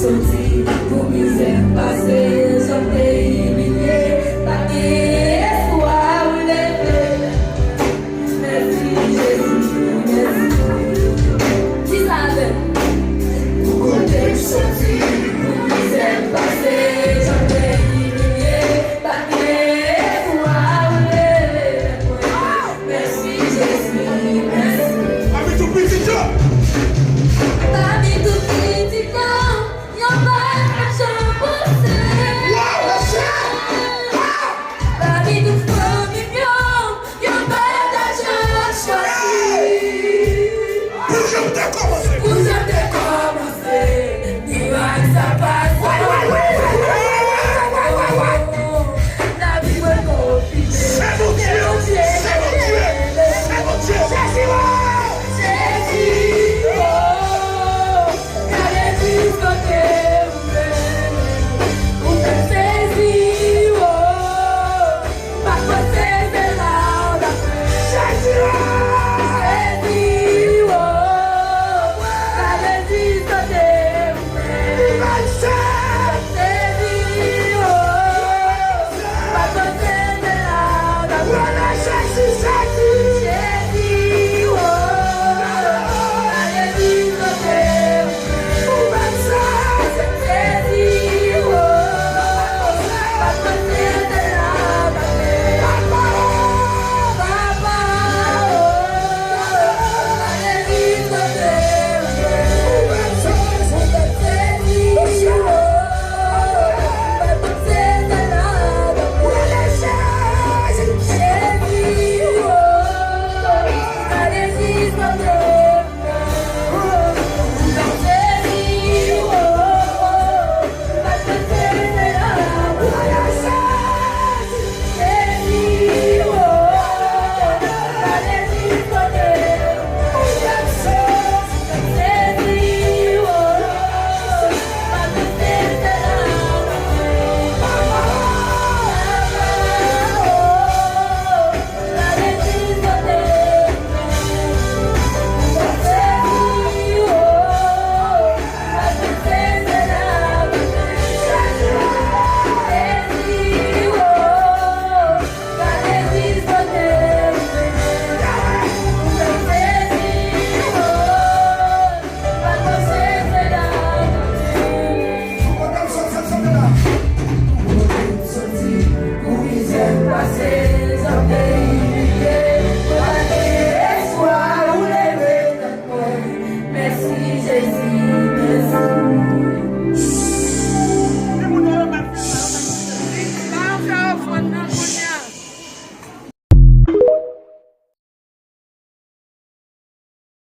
sorti pour misère passer, sortez humilié, paquet, espoir ou lever. Merci Jésus, merci. Dis ça avec. Pour côté sorti pour misère passer, sortez humilié, paquet, espoir ou lever. Merci Jésus, merci. Avec tout petit job. Parmi tout petit corps, y'en a j'en pensais. Parmi tout communion, y'en a j'en choisi. Pour je t'ai commencé. Pour je t'ai commencé, miracle ça passe. La vie me confie. C'est mon Dieu. C'est mon Dieu. C'est mon Dieu. Jésus, oh, car Jésus côté où te saisis, oh, par côté de l'âme d'après. Jésus, oh, car Jésus côté où saisis, oh, par côté de l'âme d'après. Jésus, oh. Merci Jésus, merci.